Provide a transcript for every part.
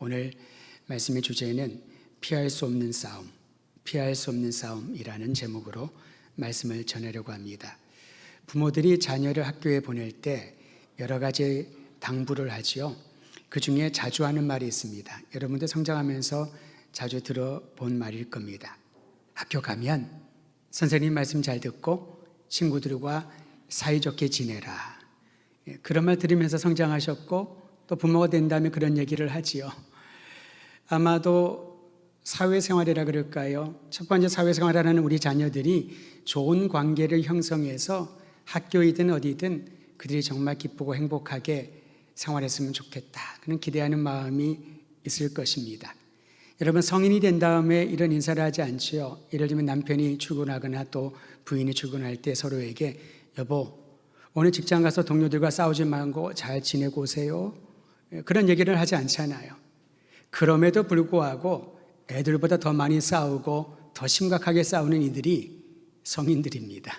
오늘 말씀의 주제는 피할 수 없는 싸움, 피할 수 없는 싸움이라는 제목으로 말씀을 전하려고 합니다. 부모들이 자녀를 학교에 보낼 때 여러 가지 당부를 하지요. 그 중에 자주 하는 말이 있습니다. 여러분들 성장하면서 자주 들어본 말일 겁니다. 학교 가면 선생님 말씀 잘 듣고 친구들과 사이좋게 지내라. 그런 말 들으면서 성장하셨고 또 부모가 된 다음에 그런 얘기를 하지요. 아마도 사회생활이라 그럴까요? 첫 번째 사회생활하는 우리 자녀들이 좋은 관계를 형성해서 학교이든 어디든 그들이 정말 기쁘고 행복하게 생활했으면 좋겠다. 그런 기대하는 마음이 있을 것입니다. 여러분, 성인이 된 다음에 이런 인사를 하지 않지요. 예를 들면 남편이 출근하거나 또 부인이 출근할 때 서로에게 여보, 오늘 직장 가서 동료들과 싸우지 말고 잘 지내고 오세요. 그런 얘기를 하지 않잖아요. 그럼에도 불구하고 애들보다 더 많이 싸우고 더 심각하게 싸우는 이들이 성인들입니다.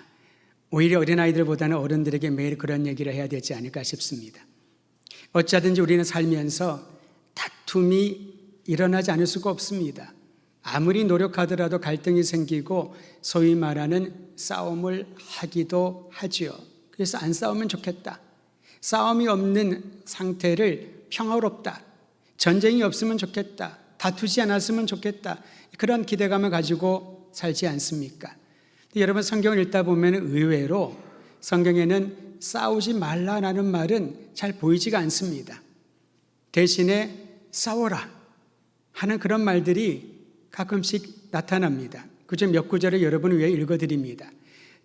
오히려 어린아이들보다는 어른들에게 매일 그런 얘기를 해야 되지 않을까 싶습니다. 어찌하든지 우리는 살면서 다툼이 일어나지 않을 수가 없습니다. 아무리 노력하더라도 갈등이 생기고 소위 말하는 싸움을 하기도 하지요. 그래서 안 싸우면 좋겠다. 싸움이 없는 상태를 평화롭다. 전쟁이 없으면 좋겠다. 다투지 않았으면 좋겠다. 그런 기대감을 가지고 살지 않습니까? 여러분, 성경을 읽다 보면 의외로 성경에는 싸우지 말라라는 말은 잘 보이지가 않습니다. 대신에 싸워라 하는 그런 말들이 가끔씩 나타납니다. 그중 몇 구절을 여러분 위해 읽어드립니다.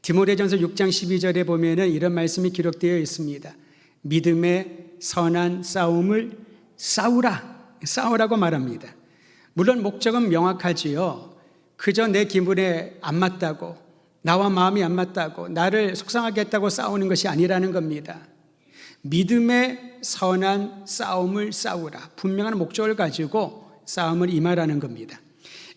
디모데전서 6장 12절에 보면 이런 말씀이 기록되어 있습니다. 믿음의 선한 싸움을 싸우라고 말합니다. 물론 목적은 명확하지요. 그저 내 기분에 안 맞다고, 나와 마음이 안 맞다고, 나를 속상하게 했다고 싸우는 것이 아니라는 겁니다. 믿음의 선한 싸움을 싸우라. 분명한 목적을 가지고 싸움을 임하라는 겁니다.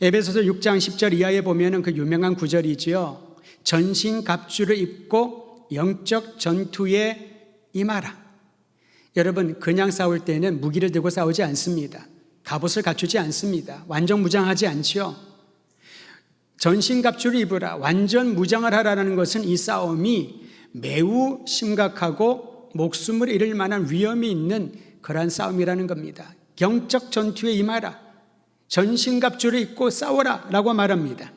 에베소서 6장 10절 이하에 보면 그 유명한 구절이지요. 전신갑주를 입고 영적 전투에 임하라. 여러분, 그냥 싸울 때는 무기를 들고 싸우지 않습니다. 갑옷을 갖추지 않습니다. 완전 무장하지 않지요. 전신갑주를 입으라. 완전 무장을 하라는 것은 이 싸움이 매우 심각하고 목숨을 잃을 만한 위험이 있는 그러한 싸움이라는 겁니다. 영적 전투에 임하라. 전신갑주를 입고 싸워라 라고 말합니다.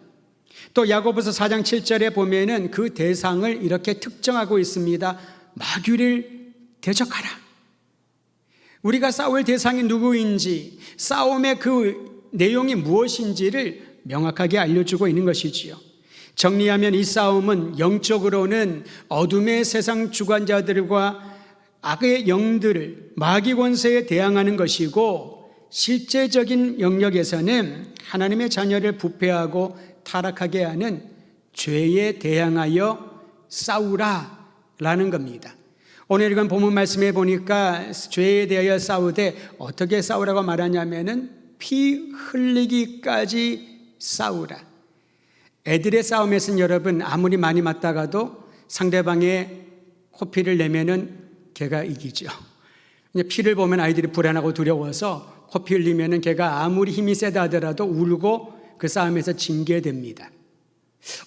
또 야고보서 4장 7절에 보면은 그 대상을 이렇게 특정하고 있습니다. 마귀를 대적하라. 우리가 싸울 대상이 누구인지, 싸움의 그 내용이 무엇인지를 명확하게 알려주고 있는 것이지요. 정리하면 이 싸움은 영적으로는 어둠의 세상 주관자들과 악의 영들을 마귀 권세에 대항하는 것이고, 실제적인 영역에서는 하나님의 자녀를 부패하고 타락하게 하는 죄에 대항하여 싸우라라는 겁니다. 오늘 읽은 본문 말씀에 보니까 죄에 대하여 싸우되 어떻게 싸우라고 말하냐면은 피 흘리기까지 싸우라. 애들의 싸움에서는 여러분 아무리 많이 맞다가도 상대방의 코피를 내면은 걔가 이기죠. 피를 보면 아이들이 불안하고 두려워서 코피 흘리면은 걔가 아무리 힘이 세다 하더라도 울고 그 싸움에서 징계됩니다.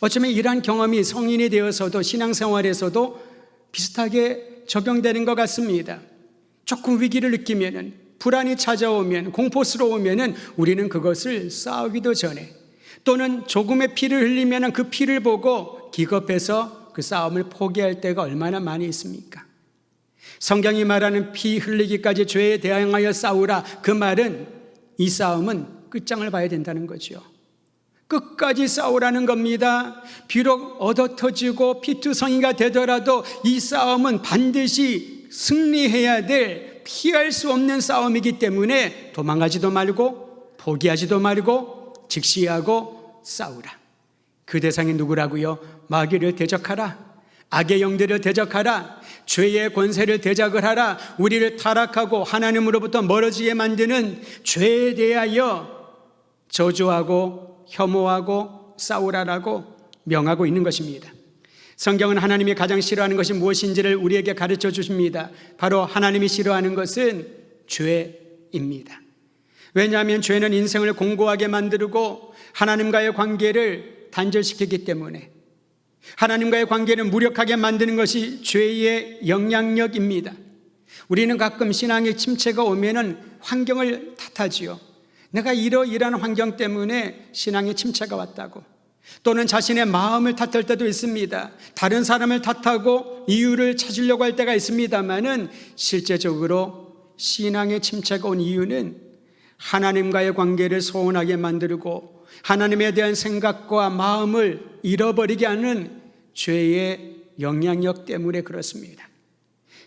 어쩌면 이러한 경험이 성인이 되어서도 신앙생활에서도 비슷하게 적용되는 것 같습니다. 조금 위기를 느끼면은, 불안이 찾아오면, 공포스러우면은 우리는 그것을 싸우기도 전에, 또는 조금의 피를 흘리면은 그 피를 보고 기겁해서 그 싸움을 포기할 때가 얼마나 많이 있습니까? 성경이 말하는 피 흘리기까지 죄에 대항하여 싸우라, 그 말은 이 싸움은 끝장을 봐야 된다는 거죠. 끝까지 싸우라는 겁니다. 비록 얻어터지고 피투성이가 되더라도 이 싸움은 반드시 승리해야 될 피할 수 없는 싸움이기 때문에 도망가지도 말고 포기하지도 말고 직시하고 싸우라. 그 대상이 누구라고요? 마귀를 대적하라. 악의 영들을 대적하라. 죄의 권세를 대적을 하라. 우리를 타락하고 하나님으로부터 멀어지게 만드는 죄에 대하여 저주하고 혐오하고 싸우라라고 명하고 있는 것입니다. 성경은 하나님이 가장 싫어하는 것이 무엇인지를 우리에게 가르쳐 주십니다. 바로 하나님이 싫어하는 것은 죄입니다. 왜냐하면 죄는 인생을 공고하게 만들고 하나님과의 관계를 단절시키기 때문에, 하나님과의 관계를 무력하게 만드는 것이 죄의 영향력입니다. 우리는 가끔 신앙의 침체가 오면은 환경을 탓하지요. 내가 이러이러한 환경 때문에 신앙의 침체가 왔다고. 또는 자신의 마음을 탓할 때도 있습니다. 다른 사람을 탓하고 이유를 찾으려고 할 때가 있습니다만은 실제적으로 신앙의 침체가 온 이유는 하나님과의 관계를 소원하게 만들고 하나님에 대한 생각과 마음을 잃어버리게 하는 죄의 영향력 때문에 그렇습니다.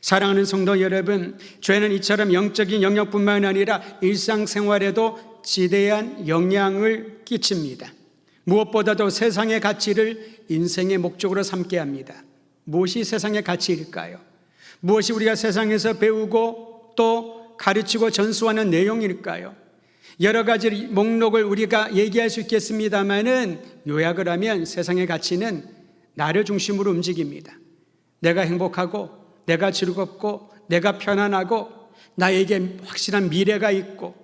사랑하는 성도 여러분, 죄는 이처럼 영적인 영역뿐만 아니라 일상생활에도 지대한 영향을 끼칩니다. 무엇보다도 세상의 가치를 인생의 목적으로 삼게 합니다. 무엇이 세상의 가치일까요? 무엇이 우리가 세상에서 배우고 또 가르치고 전수하는 내용일까요? 여러 가지 목록을 우리가 얘기할 수 있겠습니다만은 요약을 하면 세상의 가치는 나를 중심으로 움직입니다. 내가 행복하고 내가 즐겁고 내가 편안하고 나에게 확실한 미래가 있고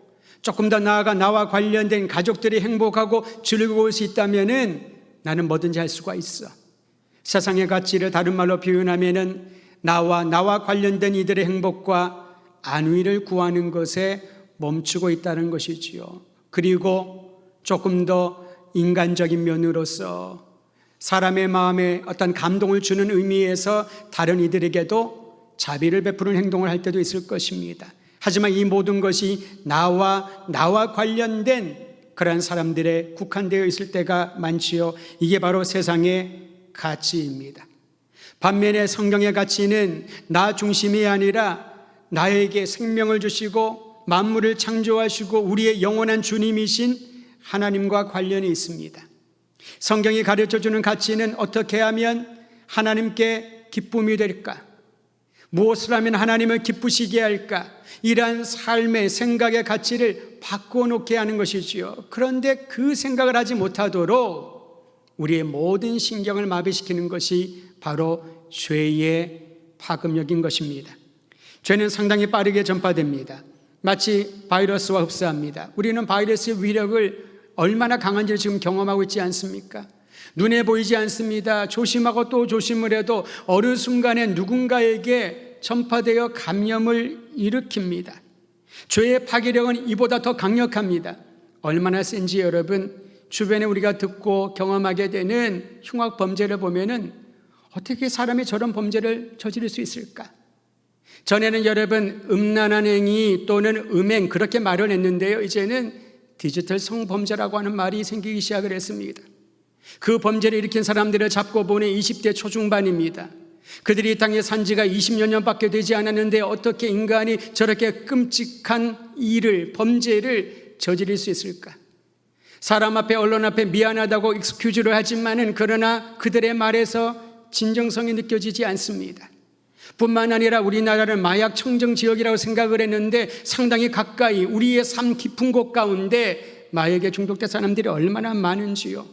조금 더 나아가 나와 관련된 가족들이 행복하고 즐거울 수 있다면은 나는 뭐든지 할 수가 있어. 세상의 가치를 다른 말로 표현하면은 나와 관련된 이들의 행복과 안위를 구하는 것에 멈추고 있다는 것이지요. 그리고 조금 더 인간적인 면으로서 사람의 마음에 어떤 감동을 주는 의미에서 다른 이들에게도 자비를 베푸는 행동을 할 때도 있을 것입니다. 하지만 이 모든 것이 나와 관련된 그런 사람들에 국한되어 있을 때가 많지요. 이게 바로 세상의 가치입니다. 반면에 성경의 가치는 나 중심이 아니라 나에게 생명을 주시고 만물을 창조하시고 우리의 영원한 주님이신 하나님과 관련이 있습니다. 성경이 가르쳐주는 가치는 어떻게 하면 하나님께 기쁨이 될까? 무엇을 하면 하나님을 기쁘시게 할까? 이러한 삶의 생각의 가치를 바꿔놓게 하는 것이지요. 그런데 그 생각을 하지 못하도록 우리의 모든 신경을 마비시키는 것이 바로 죄의 파급력인 것입니다. 죄는 상당히 빠르게 전파됩니다. 마치 바이러스와 흡사합니다. 우리는 바이러스의 위력을 얼마나 강한지를 지금 경험하고 있지 않습니까? 눈에 보이지 않습니다. 조심하고 또 조심을 해도 어느 순간에 누군가에게 전파되어 감염을 일으킵니다. 죄의 파괴력은 이보다 더 강력합니다. 얼마나 센지 여러분, 주변에 우리가 듣고 경험하게 되는 흉악 범죄를 보면은 어떻게 사람이 저런 범죄를 저지를 수 있을까? 전에는 여러분 음란한 행위 또는 음행 그렇게 말을 했는데요. 이제는 디지털 성범죄라고 하는 말이 생기기 시작을 했습니다. 그 범죄를 일으킨 사람들을 잡고 보니 20대 초중반입니다. 그들이 이 땅에 산 지가 20여 년밖에 되지 않았는데 어떻게 인간이 저렇게 끔찍한 일을, 범죄를 저지를 수 있을까? 사람 앞에, 언론 앞에 미안하다고 익스큐즈를 하지만은 그러나 그들의 말에서 진정성이 느껴지지 않습니다. 뿐만 아니라 우리나라는 마약 청정 지역이라고 생각을 했는데 상당히 가까이 우리의 삶 깊은 곳 가운데 마약에 중독된 사람들이 얼마나 많은지요.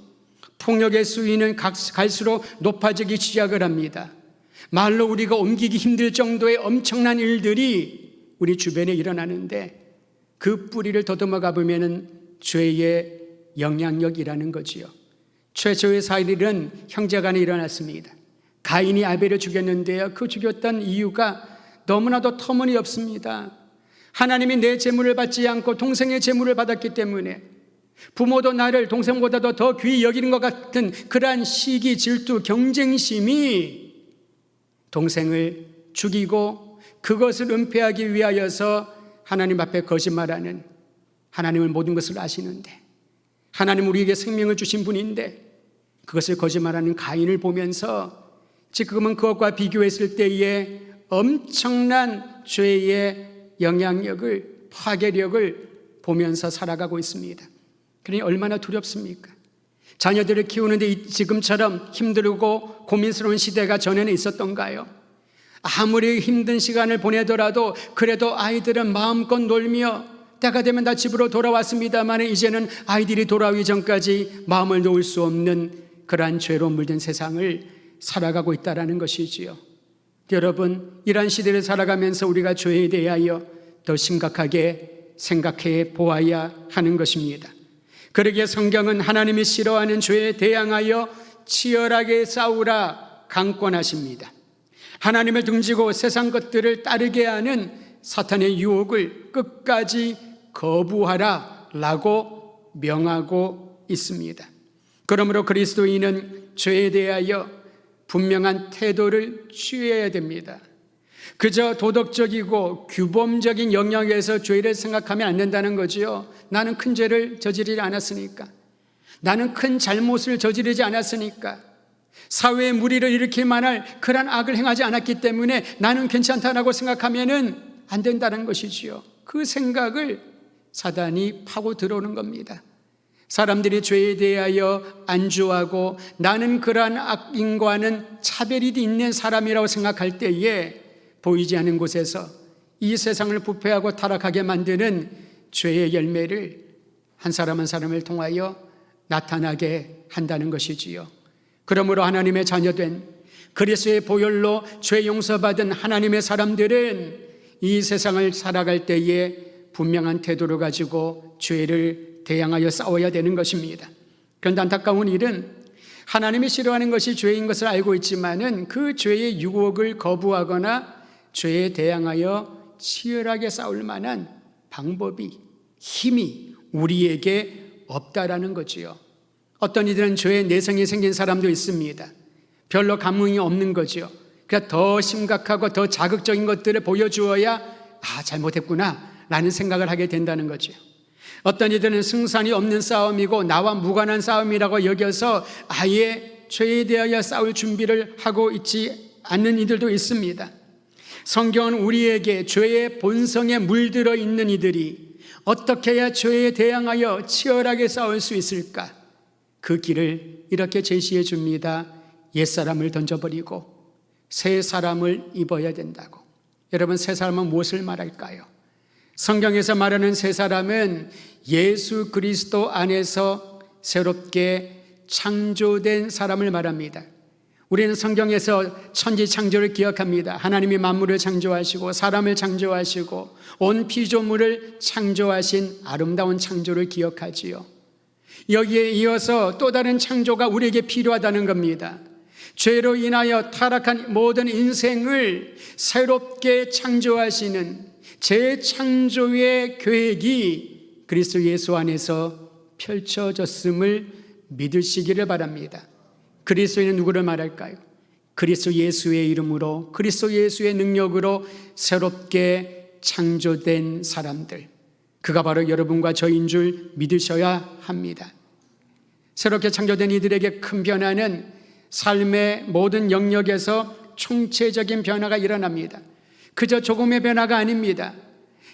폭력의 수위는 갈수록 높아지기 시작을 합니다. 말로 우리가 옮기기 힘들 정도의 엄청난 일들이 우리 주변에 일어나는데 그 뿌리를 더듬어 가보면 죄의 영향력이라는 거지요. 최초의 사일은 형제간에 일어났습니다. 가인이 아벨을 죽였는데요. 그 죽였던 이유가 너무나도 터무니없습니다. 하나님이 내 재물을 받지 않고 동생의 재물을 받았기 때문에 부모도 나를 동생보다도 더 귀히 여기는 것 같은 그러한 시기, 질투, 경쟁심이 동생을 죽이고 그것을 은폐하기 위하여서 하나님 앞에 거짓말하는, 하나님은 모든 것을 아시는데 하나님 우리에게 생명을 주신 분인데 그것을 거짓말하는 가인을 보면서 지금은 그것과 비교했을 때에 엄청난 죄의 영향력을, 파괴력을 보면서 살아가고 있습니다. 그러니 얼마나 두렵습니까? 자녀들을 키우는데 지금처럼 힘들고 고민스러운 시대가 전에는 있었던가요? 아무리 힘든 시간을 보내더라도 그래도 아이들은 마음껏 놀며 때가 되면 다 집으로 돌아왔습니다만 이제는 아이들이 돌아오기 전까지 마음을 놓을 수 없는 그러한 죄로 물든 세상을 살아가고 있다는 것이지요. 여러분, 이러한 시대를 살아가면서 우리가 죄에 대하여 더 심각하게 생각해 보아야 하는 것입니다. 그러기에 성경은 하나님이 싫어하는 죄에 대항하여 치열하게 싸우라 강권하십니다. 하나님을 등지고 세상 것들을 따르게 하는 사탄의 유혹을 끝까지 거부하라 라고 명하고 있습니다. 그러므로 그리스도인은 죄에 대하여 분명한 태도를 취해야 됩니다. 그저 도덕적이고 규범적인 영역에서 죄를 생각하면 안 된다는 거지요. 나는 큰 죄를 저지르지 않았으니까, 나는 큰 잘못을 저지르지 않았으니까, 사회에 무리를 일으킬 만할 그런 악을 행하지 않았기 때문에 나는 괜찮다라고 생각하면은 안 된다는 것이지요. 그 생각을 사단이 파고 들어오는 겁니다. 사람들이 죄에 대하여 안주하고 나는 그러한 악인과는 차별이 있는 사람이라고 생각할 때에 보이지 않는 곳에서 이 세상을 부패하고 타락하게 만드는 죄의 열매를 한 사람 한 사람을 통하여 나타나게 한다는 것이지요. 그러므로 하나님의 자녀된 그리스도의 보혈로 죄 용서받은 하나님의 사람들은 이 세상을 살아갈 때에 분명한 태도를 가지고 죄를 대항하여 싸워야 되는 것입니다. 그런데 안타까운 일은 하나님이 싫어하는 것이 죄인 것을 알고 있지만은 그 죄의 유혹을 거부하거나 죄에 대항하여 치열하게 싸울 만한 방법이, 힘이 우리에게 없다라는 거지요. 어떤 이들은 죄의 내성이 생긴 사람도 있습니다. 별로 감흥이 없는 거죠. 그러니까 더 심각하고 더 자극적인 것들을 보여주어야 잘못했구나 라는 생각을 하게 된다는 거죠. 어떤 이들은 승산이 없는 싸움이고 나와 무관한 싸움이라고 여겨서 아예 죄에 대하여 싸울 준비를 하고 있지 않는 이들도 있습니다. 성경은 우리에게 죄의 본성에 물들어 있는 이들이 어떻게 해야 죄에 대항하여 치열하게 싸울 수 있을까? 그 길을 이렇게 제시해 줍니다. 옛사람을 던져버리고 새 사람을 입어야 된다고. 여러분, 새 사람은 무엇을 말할까요? 성경에서 말하는 새 사람은 예수 그리스도 안에서 새롭게 창조된 사람을 말합니다. 우리는 성경에서 천지 창조를 기억합니다. 하나님이 만물을 창조하시고 사람을 창조하시고 온 피조물을 창조하신 아름다운 창조를 기억하지요. 여기에 이어서 또 다른 창조가 우리에게 필요하다는 겁니다. 죄로 인하여 타락한 모든 인생을 새롭게 창조하시는 재창조의 계획이 그리스도 예수 안에서 펼쳐졌음을 믿으시기를 바랍니다. 그리스도인은 누구를 말할까요? 그리스도 예수의 이름으로, 그리스도 예수의 능력으로 새롭게 창조된 사람들, 그가 바로 여러분과 저인 줄 믿으셔야 합니다. 새롭게 창조된 이들에게 큰 변화는 삶의 모든 영역에서 총체적인 변화가 일어납니다. 그저 조금의 변화가 아닙니다.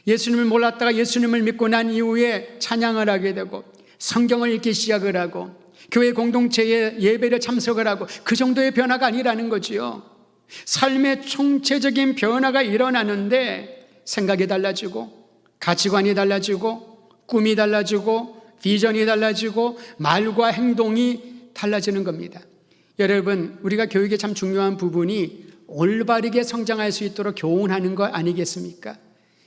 예수님을 몰랐다가 예수님을 믿고 난 이후에 찬양을 하게 되고 성경을 읽기 시작을 하고 교회 공동체에 예배를 참석을 하고 그 정도의 변화가 아니라는 거지요. 삶의 총체적인 변화가 일어나는데 생각이 달라지고 가치관이 달라지고 꿈이 달라지고 비전이 달라지고 말과 행동이 달라지는 겁니다. 여러분, 우리가 교육에 참 중요한 부분이 올바르게 성장할 수 있도록 교훈하는 것 아니겠습니까?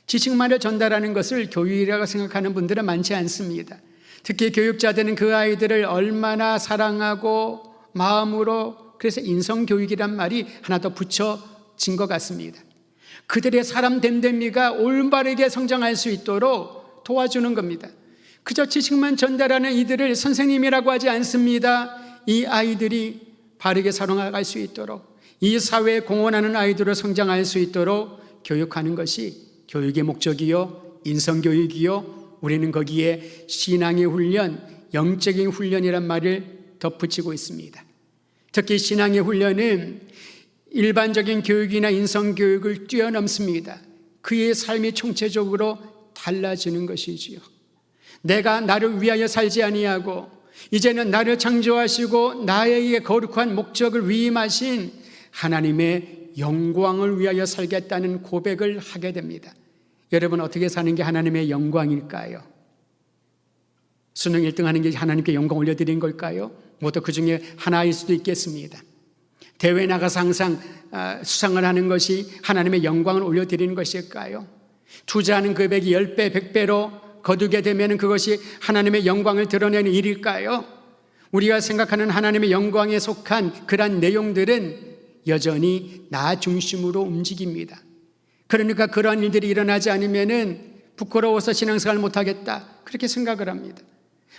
지식만을 전달하는 것을 교육이라고 생각하는 분들은 많지 않습니다. 특히 교육자들은 그 아이들을 얼마나 사랑하고 마음으로, 그래서 인성교육이란 말이 하나 더 붙여진 것 같습니다. 그들의 사람 됨됨이가 올바르게 성장할 수 있도록 도와주는 겁니다. 그저 지식만 전달하는 이들을 선생님이라고 하지 않습니다. 이 아이들이 바르게 살아갈 수 있도록, 이 사회에 공헌하는 아이들로 성장할 수 있도록 교육하는 것이 교육의 목적이요, 인성교육이요, 우리는 거기에 신앙의 훈련, 영적인 훈련이란 말을 덧붙이고 있습니다. 특히 신앙의 훈련은 일반적인 교육이나 인성교육을 뛰어넘습니다. 그의 삶이 총체적으로 달라지는 것이지요. 내가 나를 위하여 살지 아니하고 이제는 나를 창조하시고 나에게 거룩한 목적을 위임하신 하나님의 영광을 위하여 살겠다는 고백을 하게 됩니다. 여러분, 어떻게 사는 게 하나님의 영광일까요? 수능 1등 하는 게 하나님께 영광 올려드린 걸까요? 모두 그 중에 하나일 수도 있겠습니다. 대회 나가서 항상 수상을 하는 것이 하나님의 영광을 올려드리는 것일까요? 투자하는 금액이 10배, 100배로 거두게 되면 그것이 하나님의 영광을 드러내는 일일까요? 우리가 생각하는 하나님의 영광에 속한 그런 내용들은 여전히 나 중심으로 움직입니다. 그러니까 그러한 일들이 일어나지 않으면 부끄러워서 신앙생활 못하겠다 그렇게 생각을 합니다.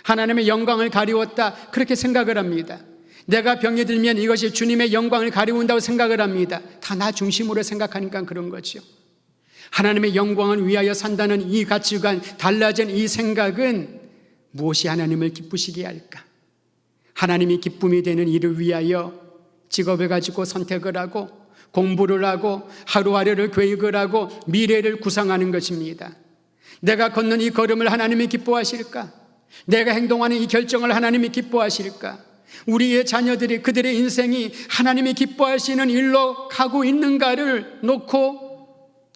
하나님의 영광을 가리웠다 그렇게 생각을 합니다. 내가 병이 들면 이것이 주님의 영광을 가리운다고 생각을 합니다. 다 나 중심으로 생각하니까 그런 거죠. 하나님의 영광을 위하여 산다는 이 가치관, 달라진 이 생각은 무엇이 하나님을 기쁘시게 할까? 하나님이 기쁨이 되는 일을 위하여 직업을 가지고 선택을 하고 공부를 하고 하루하루를 계획을 하고 미래를 구상하는 것입니다. 내가 걷는 이 걸음을 하나님이 기뻐하실까? 내가 행동하는 이 결정을 하나님이 기뻐하실까? 우리의 자녀들이 그들의 인생이 하나님이 기뻐하시는 일로 가고 있는가를 놓고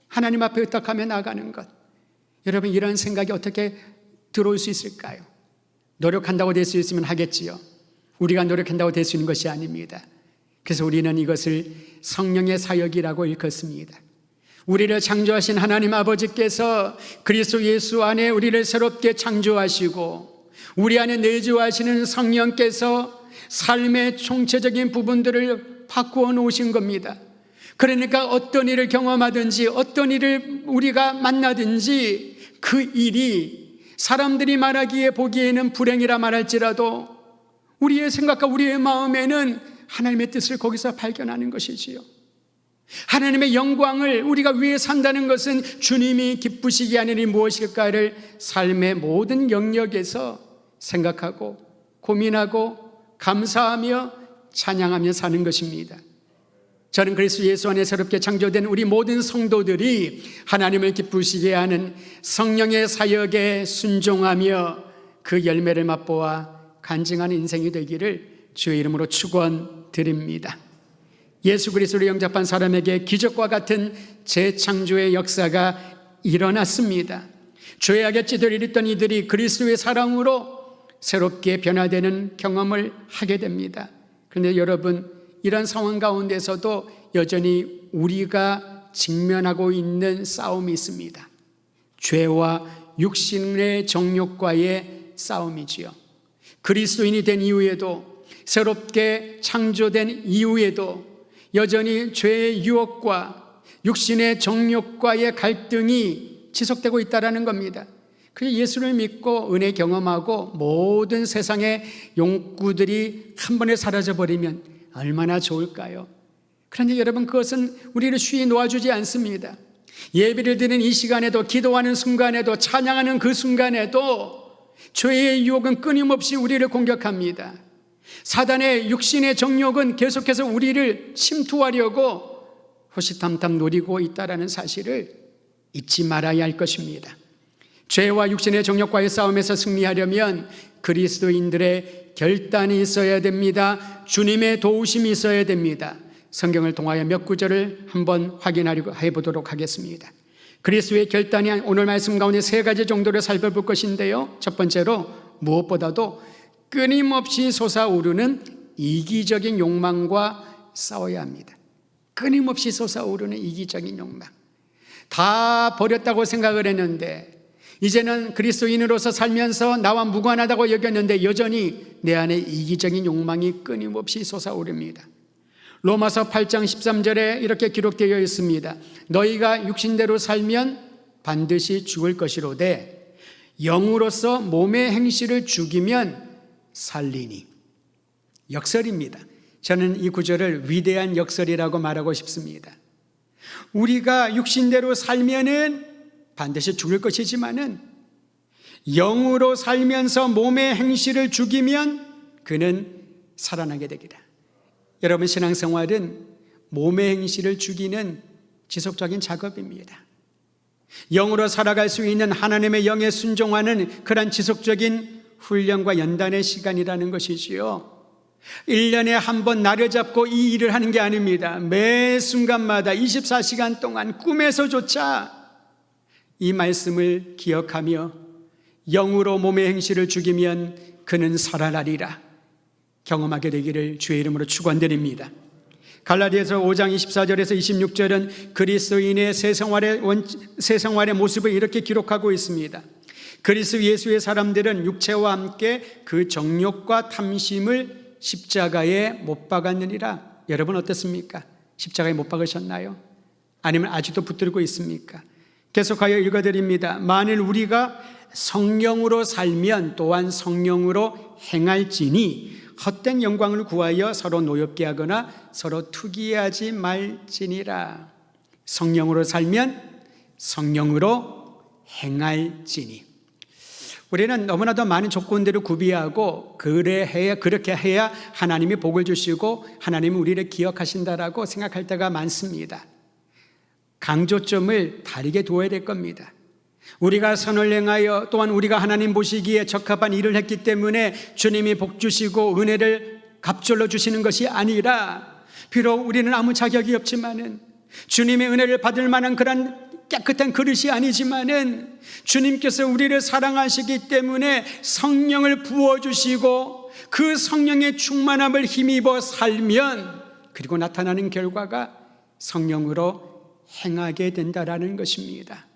하나님 앞에 의탁하며 나가는 것. 여러분, 이런 생각이 어떻게 들어올 수 있을까요? 노력한다고 될 수 있으면 하겠지요. 우리가 노력한다고 될 수 있는 것이 아닙니다. 그래서 우리는 이것을 성령의 사역이라고 일컫습니다. 우리를 창조하신 하나님 아버지께서 그리스도 예수 안에 우리를 새롭게 창조하시고 우리 안에 내주하시는 성령께서 삶의 총체적인 부분들을 바꾸어 놓으신 겁니다. 그러니까 어떤 일을 경험하든지 어떤 일을 우리가 만나든지 그 일이 사람들이 말하기에 보기에는 불행이라 말할지라도 우리의 생각과 우리의 마음에는 하나님의 뜻을 거기서 발견하는 것이지요. 하나님의 영광을 우리가 위해 산다는 것은 주님이 기쁘시게 하는 일이 무엇일까를 삶의 모든 영역에서 생각하고 고민하고 감사하며 찬양하며 사는 것입니다. 저는 그리스도 예수 안에 새롭게 창조된 우리 모든 성도들이 하나님을 기쁘시게 하는 성령의 사역에 순종하며 그 열매를 맛보아 간증하는 인생이 되기를 주의 이름으로 축원드립니다. 예수 그리스도를 영접한 사람에게 기적과 같은 재창조의 역사가 일어났습니다. 죄악의 찌들이 있던 이들이 그리스도의 사랑으로 새롭게 변화되는 경험을 하게 됩니다. 그런데 여러분, 이런 상황 가운데서도 여전히 우리가 직면하고 있는 싸움이 있습니다. 죄와 육신의 정욕과의 싸움이지요. 그리스도인이 된 이후에도, 새롭게 창조된 이후에도 여전히 죄의 유혹과 육신의 정욕과의 갈등이 지속되고 있다는 겁니다. 그래서 예수를 믿고 은혜 경험하고 모든 세상의 욕구들이 한 번에 사라져버리면 얼마나 좋을까요? 그런데 여러분, 그것은 우리를 쉬이 놓아주지 않습니다. 예배를 드리는 이 시간에도, 기도하는 순간에도, 찬양하는 그 순간에도 죄의 유혹은 끊임없이 우리를 공격합니다. 사단의 육신의 정욕은 계속해서 우리를 침투하려고 호시탐탐 노리고 있다는 사실을 잊지 말아야 할 것입니다. 죄와 육신의 정욕과의 싸움에서 승리하려면 그리스도인들의 결단이 있어야 됩니다. 주님의 도우심이 있어야 됩니다. 성경을 통하여 몇 구절을 한번 확인하려고 해보도록 하겠습니다. 그리스도의 결단이 오늘 말씀 가운데 세 가지 정도를 살펴볼 것인데요. 첫 번째로, 무엇보다도 끊임없이 솟아오르는 이기적인 욕망과 싸워야 합니다. 끊임없이 솟아오르는 이기적인 욕망. 다 버렸다고 생각을 했는데, 이제는 그리스도인으로서 살면서 나와 무관하다고 여겼는데 여전히 내 안에 이기적인 욕망이 끊임없이 솟아오릅니다. 로마서 8장 13절에 이렇게 기록되어 있습니다. 너희가 육신대로 살면 반드시 죽을 것이로되 영으로서 몸의 행실을 죽이면 살리니. 역설입니다. 저는 이 구절을 위대한 역설이라고 말하고 싶습니다. 우리가 육신대로 살면은 반드시 죽을 것이지만은 영으로 살면서 몸의 행실을 죽이면 그는 살아나게 되리라. 여러분, 신앙생활은 몸의 행실을 죽이는 지속적인 작업입니다. 영으로 살아갈 수 있는 하나님의 영에 순종하는 그런 지속적인 훈련과 연단의 시간이라는 것이지요. 1년에 한 번 날을 잡고 이 일을 하는 게 아닙니다. 매 순간마다 24시간 동안 꿈에서조차 이 말씀을 기억하며 영으로 몸의 행실을 죽이면 그는 살아나리라 경험하게 되기를 주의 이름으로 축원드립니다. 갈라디아서 5장 24절에서 26절은 그리스도인의 새 생활의 모습을 이렇게 기록하고 있습니다. 그리스도 예수의 사람들은 육체와 함께 그 정욕과 탐심을 십자가에 못 박았느니라. 여러분 어떻습니까? 십자가에 못 박으셨나요? 아니면 아직도 붙들고 있습니까? 계속하여 읽어드립니다. 만일 우리가 성령으로 살면 또한 성령으로 행할지니 헛된 영광을 구하여 서로 노엽게 하거나 서로 투기하지 말지니라. 성령으로 살면 성령으로 행할지니. 우리는 너무나도 많은 조건들을 구비하고 그렇게 해야 하나님이 복을 주시고 하나님은 우리를 기억하신다라고 생각할 때가 많습니다. 강조점을 다르게 두어야 될 겁니다. 우리가 선을 행하여 또한 우리가 하나님 보시기에 적합한 일을 했기 때문에 주님이 복 주시고 은혜를 갑절로 주시는 것이 아니라, 비록 우리는 아무 자격이 없지만은 주님의 은혜를 받을 만한 그런 깨끗한 그릇이 아니지만은 주님께서 우리를 사랑하시기 때문에 성령을 부어주시고 그 성령의 충만함을 힘입어 살면 그리고 나타나는 결과가 성령으로 행하게 된다라는 것입니다.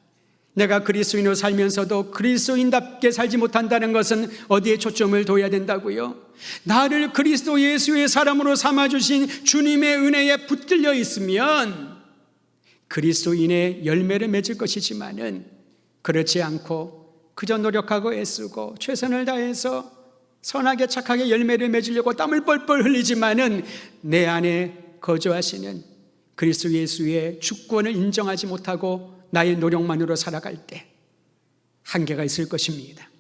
내가 그리스도인으로 살면서도 그리스도인답게 살지 못한다는 것은 어디에 초점을 둬야 된다고요? 나를 그리스도 예수의 사람으로 삼아주신 주님의 은혜에 붙들려 있으면 그리스도인의 열매를 맺을 것이지만은 그렇지 않고 그저 노력하고 애쓰고 최선을 다해서 선하게 착하게 열매를 맺으려고 땀을 뻘뻘 흘리지만은 내 안에 거주하시는 그리스도 예수의 주권을 인정하지 못하고 나의 노력만으로 살아갈 때 한계가 있을 것입니다.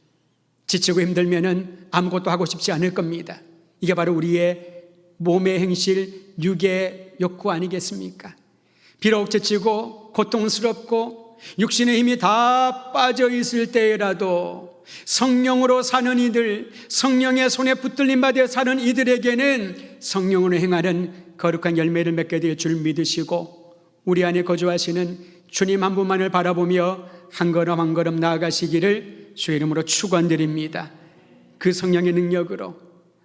지치고 힘들면은 아무것도 하고 싶지 않을 겁니다. 이게 바로 우리의 몸의 행실, 육의 욕구 아니겠습니까? 비록 지치고 고통스럽고 육신의 힘이 다 빠져 있을 때라도 성령으로 사는 이들, 성령의 손에 붙들림 받아 사는 이들에게는 성령으로 행하는 거룩한 열매를 맺게 될 줄 믿으시고 우리 안에 거주하시는 주님 한 분만을 바라보며 한 걸음 한 걸음 나아가시기를 주의 이름으로 축원드립니다. 그 성령의 능력으로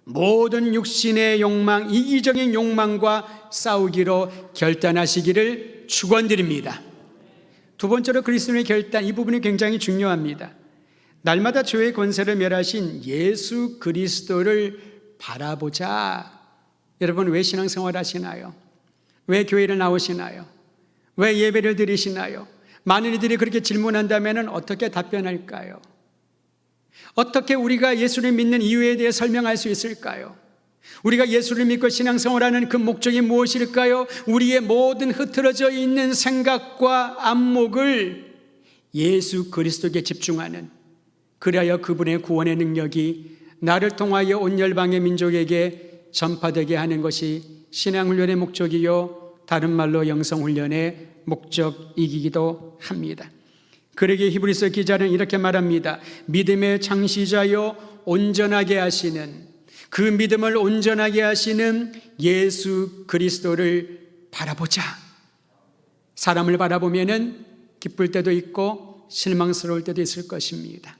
모든 육신의 욕망, 이기적인 욕망과 싸우기로 결단하시기를 축원드립니다. 두 번째로 그리스도의 결단, 이 부분이 굉장히 중요합니다. 날마다 죄의 권세를 멸하신 예수 그리스도를 바라보자. 여러분 왜 신앙생활 하시나요? 왜 교회를 나오시나요? 왜 예배를 드리시나요? 많은 이들이 그렇게 질문한다면 어떻게 답변할까요? 어떻게 우리가 예수를 믿는 이유에 대해 설명할 수 있을까요? 우리가 예수를 믿고 신앙생활하는 그 목적이 무엇일까요? 우리의 모든 흐트러져 있는 생각과 안목을 예수 그리스도께 집중하는, 그리하여 그분의 구원의 능력이 나를 통하여 온 열방의 민족에게 전파되게 하는 것이 신앙훈련의 목적이요 다른 말로 영성훈련의 목적이기도 합니다. 그러기에 히브리서 기자는 이렇게 말합니다. 믿음의 창시자요 온전하게 하시는, 그 믿음을 온전하게 하시는 예수 그리스도를 바라보자. 사람을 바라보면은 기쁠 때도 있고 실망스러울 때도 있을 것입니다.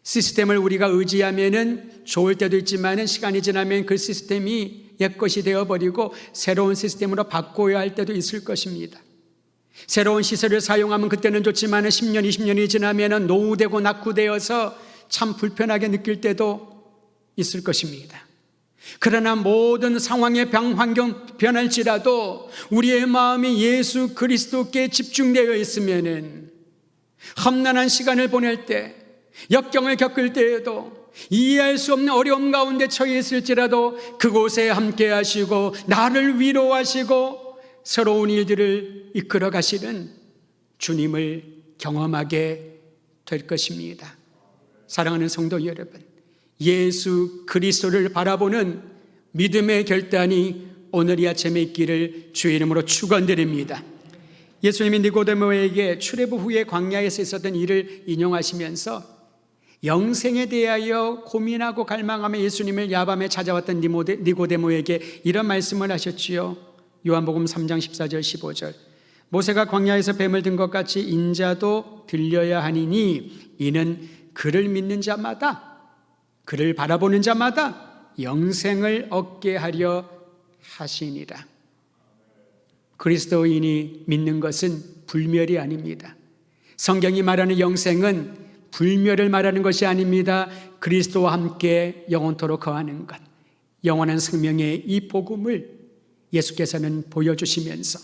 시스템을 우리가 의지하면은 좋을 때도 있지만은 시간이 지나면 그 시스템이 옛것이 되어버리고 새로운 시스템으로 바꿔야 할 때도 있을 것입니다. 새로운 시설을 사용하면 그때는 좋지만 10년, 20년이 지나면 노후되고 낙후되어서 참 불편하게 느낄 때도 있을 것입니다. 그러나 모든 상황의 환경 변할지라도 우리의 마음이 예수 그리스도께 집중되어 있으면 험난한 시간을 보낼 때, 역경을 겪을 때에도 이해할 수 없는 어려움 가운데 처해 있을지라도 그곳에 함께 하시고 나를 위로하시고 새로운 일들을 이끌어 가시는 주님을 경험하게 될 것입니다. 사랑하는 성도 여러분, 예수 그리스도를 바라보는 믿음의 결단이 오늘 이 아침에 있기를 주의 이름으로 축원드립니다. 예수님이 니고데모에게 출애굽 후에 광야에서 있었던 일을 인용하시면서 영생에 대하여 고민하고 갈망하며 예수님을 야밤에 찾아왔던 니고데모에게 이런 말씀을 하셨지요. 요한복음 3장 14절 15절. 모세가 광야에서 뱀을 든 것 같이 인자도 들려야 하니니 이는 그를 믿는 자마다, 그를 바라보는 자마다 영생을 얻게 하려 하시니라. 그리스도인이 믿는 것은 불멸이 아닙니다. 성경이 말하는 영생은 불멸을 말하는 것이 아닙니다. 그리스도와 함께 영원토록 거하는 것, 영원한 생명의 이 복음을 예수께서는 보여주시면서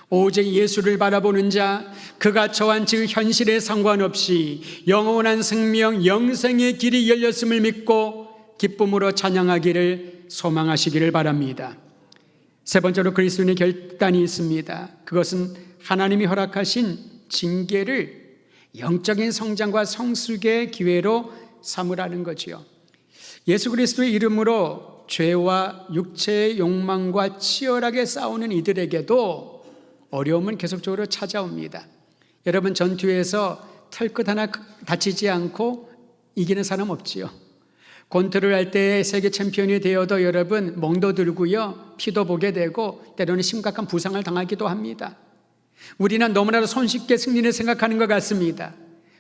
오직 예수를 바라보는 자, 그가 처한 즉 현실에 상관없이 영원한 생명, 영생의 길이 열렸음을 믿고 기쁨으로 찬양하기를 소망하시기를 바랍니다. 세 번째로 그리스도인의 결단이 있습니다. 그것은 하나님이 허락하신 징계를 영적인 성장과 성숙의 기회로 삼으라는 거지요. 예수 그리스도의 이름으로 죄와 육체의 욕망과 치열하게 싸우는 이들에게도 어려움은 계속적으로 찾아옵니다. 여러분, 전투에서 털끝 하나 다치지 않고 이기는 사람 없지요. 권투를 할 때 세계 챔피언이 되어도 여러분 멍도 들고요, 피도 보게 되고 때로는 심각한 부상을 당하기도 합니다. 우리는 너무나도 손쉽게 승리를 생각하는 것 같습니다.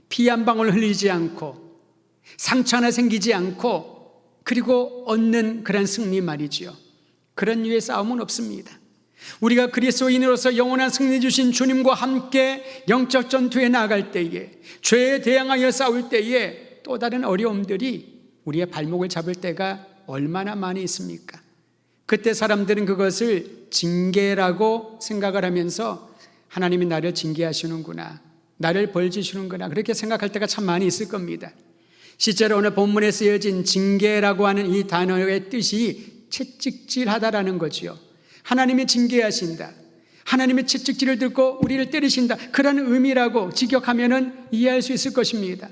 피 한 방울 흘리지 않고 상처 하나 생기지 않고 그리고 얻는 그런 승리 말이지요. 그런 류의 싸움은 없습니다. 우리가 그리스도인으로서 영원한 승리 주신 주님과 함께 영적 전투에 나아갈 때에, 죄에 대항하여 싸울 때에 또 다른 어려움들이 우리의 발목을 잡을 때가 얼마나 많이 있습니까? 그때 사람들은 그것을 징계라고 생각을 하면서 하나님이 나를 징계하시는구나, 나를 벌주시는구나, 그렇게 생각할 때가 참 많이 있을 겁니다. 실제로 오늘 본문에 쓰여진 징계라고 하는 이 단어의 뜻이 채찍질하다라는 거지요. 하나님이 징계하신다, 하나님의 채찍질을 듣고 우리를 때리신다, 그런 의미라고 직역하면 이해할 수 있을 것입니다.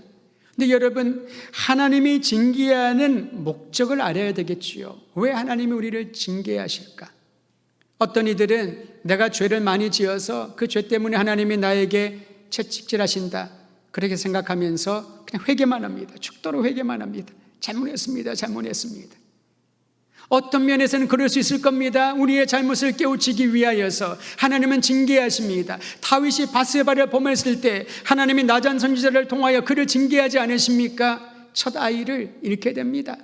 근데 여러분, 하나님이 징계하는 목적을 알아야 되겠지요. 왜 하나님이 우리를 징계하실까? 어떤 이들은 내가 죄를 많이 지어서 그 죄 때문에 하나님이 나에게 채찍질하신다, 그렇게 생각하면서 그냥 회개만 합니다. 죽도록 회개만 합니다. 잘못했습니다, 잘못했습니다. 어떤 면에서는 그럴 수 있을 겁니다. 우리의 잘못을 깨우치기 위하여서 하나님은 징계하십니다. 다윗이 바스바를 범했을 때 하나님이 나단 선지자를 통하여 그를 징계하지 않으십니까? 첫 아이를 잃게 됩니다.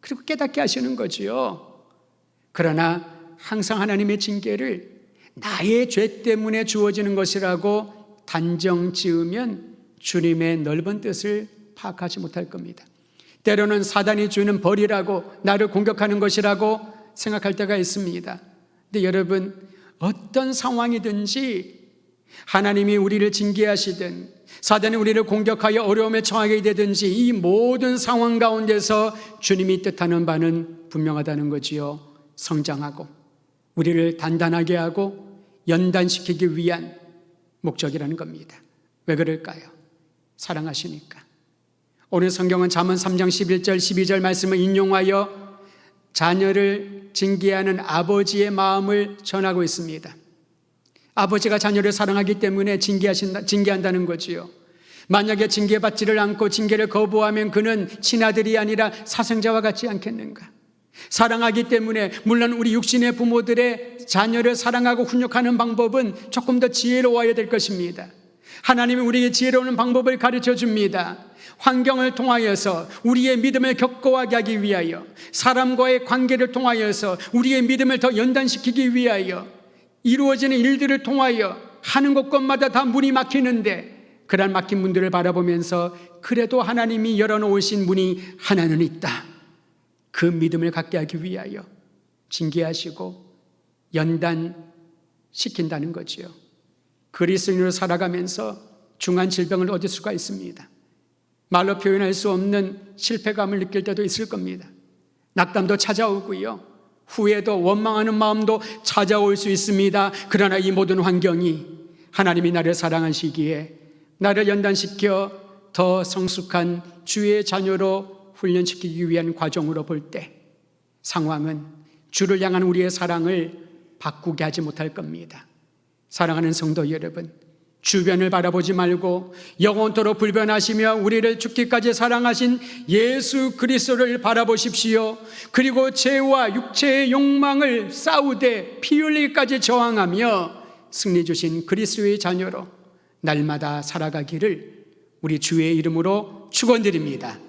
그리고 깨닫게 하시는 거지요. 그러나 항상 하나님의 징계를 나의 죄 때문에 주어지는 것이라고 단정 지으면 주님의 넓은 뜻을 파악하지 못할 겁니다. 때로는 사단이 주는 벌이라고, 나를 공격하는 것이라고 생각할 때가 있습니다. 근데 여러분, 어떤 상황이든지 하나님이 우리를 징계하시든 사단이 우리를 공격하여 어려움에 처하게 되든지 이 모든 상황 가운데서 주님이 뜻하는 바는 분명하다는 거지요. 성장하고 우리를 단단하게 하고 연단시키기 위한 목적이라는 겁니다. 왜 그럴까요? 사랑하시니까. 오늘 성경은 잠언 3장 11절 12절 말씀을 인용하여 자녀를 징계하는 아버지의 마음을 전하고 있습니다. 아버지가 자녀를 사랑하기 때문에 징계한다는 거지요. 만약에 징계받지를 않고 징계를 거부하면 그는 친아들이 아니라 사생자와 같지 않겠는가? 사랑하기 때문에, 물론 우리 육신의 부모들의 자녀를 사랑하고 훈육하는 방법은 조금 더 지혜로워야 될 것입니다. 하나님이 우리에게 지혜로운 방법을 가르쳐 줍니다. 환경을 통하여서 우리의 믿음을 견고하게 하기 위하여, 사람과의 관계를 통하여서 우리의 믿음을 더 연단시키기 위하여, 이루어지는 일들을 통하여 하는 곳곳마다 다 문이 막히는데 그런 막힌 문들을 바라보면서 그래도 하나님이 열어놓으신 문이 하나는 있다, 그 믿음을 갖게 하기 위하여 징계하시고 연단시킨다는 거지요. 그리스도인으로 살아가면서 중한 질병을 얻을 수가 있습니다. 말로 표현할 수 없는 실패감을 느낄 때도 있을 겁니다. 낙담도 찾아오고요, 후회도, 원망하는 마음도 찾아올 수 있습니다. 그러나 이 모든 환경이 하나님이 나를 사랑하시기에 나를 연단시켜 더 성숙한 주의 자녀로 훈련시키기 위한 과정으로 볼 때 상황은 주를 향한 우리의 사랑을 바꾸게 하지 못할 겁니다. 사랑하는 성도 여러분, 주변을 바라보지 말고 영원토록 불변하시며 우리를 죽기까지 사랑하신 예수 그리스도를 바라보십시오. 그리고 죄와 육체의 욕망을 싸우되 피 흘리기까지 저항하며 승리 주신 그리스도의 자녀로 날마다 살아가기를 우리 주의 이름으로 축원드립니다.